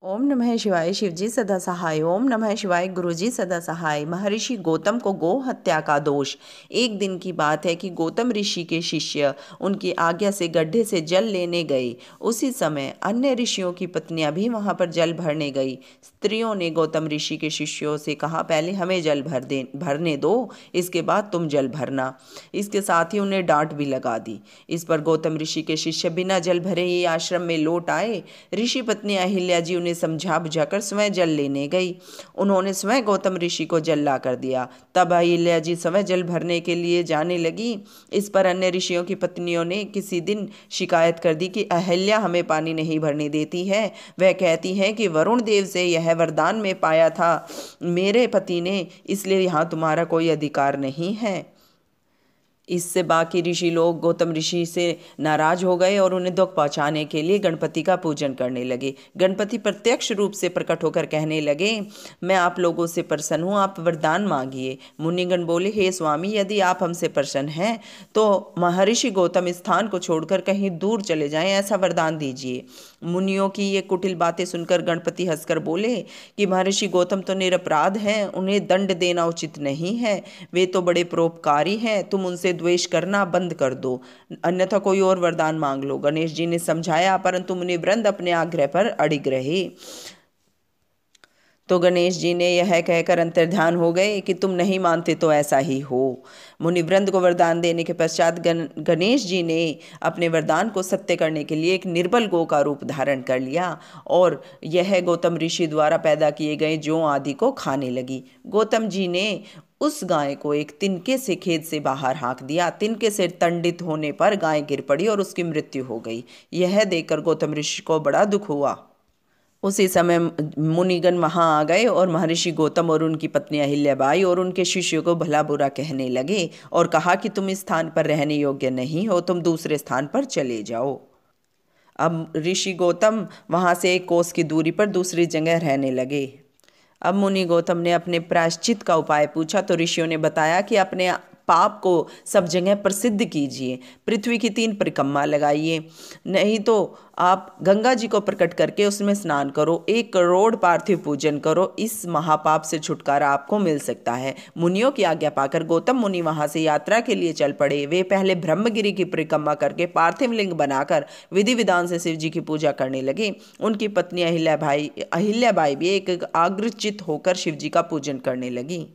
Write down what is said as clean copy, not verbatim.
ओम नमः शिवाय। शिवजी सदा सहाय। ओम नमः शिवाय। गुरुजी सदा सहाय। महर्षि गौतम को गौ हत्या का दोष। एक दिन की बात है कि गौतम ऋषि के शिष्य उनकी आज्ञा से गड्ढे से जल लेने गए। उसी समय अन्य ऋषियों की पत्नियां भी वहां पर जल भरने गई। स्त्रियों ने गौतम ऋषि के शिष्यों से कहा, पहले हमें जल भरने दो, इसके बाद तुम जल भरना। इसके साथ ही उन्हें डांट भी लगा दी। इस पर गौतम ऋषि के शिष्य बिना जल भरे ही आश्रम में लौट आए। ऋषि पत्नी अहिल्या जी उन्हें समझा बुझाकर स्वयं जल लेने गई। उन्होंने स्वयं गौतम ऋषि को जल ला कर दिया। तब अहिल्या जी स्वयं जल भरने के लिए जाने लगी। इस पर अन्य ऋषियों की पत्नियों ने किसी दिन शिकायत कर दी कि अहिल्या हमें पानी नहीं भरने देती है। वह कहती है कि वरुण देव से यह वरदान में पाया था मेरे पति ने, इसलिए यहाँ तुम्हारा कोई अधिकार नहीं है। इससे बाकी ऋषि लोग गौतम ऋषि से नाराज हो गए और उन्हें दुख पहुंचाने के लिए गणपति का पूजन करने लगे। गणपति प्रत्यक्ष रूप से प्रकट होकर कहने लगे, मैं आप लोगों से प्रसन्न हूँ, आप वरदान मांगिए। मुनिगण बोले, हे स्वामी, यदि आप हमसे प्रसन्न हैं तो महर्षि गौतम स्थान को छोड़कर कहीं दूर चले जाएं, ऐसा वरदान दीजिए। मुनियों की ये कुटिल बातें सुनकर गणपति हंसकर बोले कि महर्षि गौतम तो निरपराध हैं, उन्हें दंड देना उचित नहीं है। वे तो बड़े परोपकारी हैं, तुम उनसे द्वेष करना बंद कर दो, अन्यथा कोई और वरदान मांग लो। गणेश जी ने समझाया, परंतु मुनिवृंद अपने आग्रह पर अड़िग रहे। तो गणेश जी ने यह कहकर अंतर्ध्यान हो गए कि तुम नहीं मानते तो ऐसा ही हो। मुनिवृंद को वरदान देने के पश्चात गणेश जी ने अपने वरदान को सत्य करने के लिए एक निर्बल गौ का रूप धारण कर लिया और यह गौतम ऋषि द्वारा पैदा किए गए जौ आदि को खाने लगी। गौतम जी ने उस गाय को एक तिनके से खेत से बाहर हाँक दिया। तिनके से तंडित होने पर गाय गिर पड़ी और उसकी मृत्यु हो गई। यह देखकर गौतम ऋषि को बड़ा दुख हुआ। उसी समय मुनिगण वहां आ गए और महर्षि गौतम और उनकी पत्नी अहिल्याबाई और उनके शिष्यों को भला बुरा कहने लगे और कहा कि तुम इस स्थान पर रहने योग्य नहीं हो, तुम दूसरे स्थान पर चले जाओ। अब ऋषि गौतम वहां से एक कोस की दूरी पर दूसरी जगह रहने लगे। अब मुनि गौतम ने अपने प्रायश्चित का उपाय पूछा तो ऋषियों ने बताया कि अपने पाप को सब जगह प्रसिद्ध कीजिए, पृथ्वी की 3 परिक्रमा लगाइए, नहीं तो आप गंगा जी को प्रकट करके उसमें स्नान करो, 1 करोड़ पार्थिव पूजन करो, इस महापाप से छुटकारा आपको मिल सकता है। मुनियों की आज्ञा पाकर गौतम मुनि वहां से यात्रा के लिए चल पड़े। वे पहले ब्रह्मगिरी की परिक्रमा करके पार्थिव लिंग बनाकर विधि विधान से शिव जी की पूजा करने लगे। उनकी पत्नी अहिल्याबाई भी एक आग्रचित होकर शिव जी का पूजन करने लगी।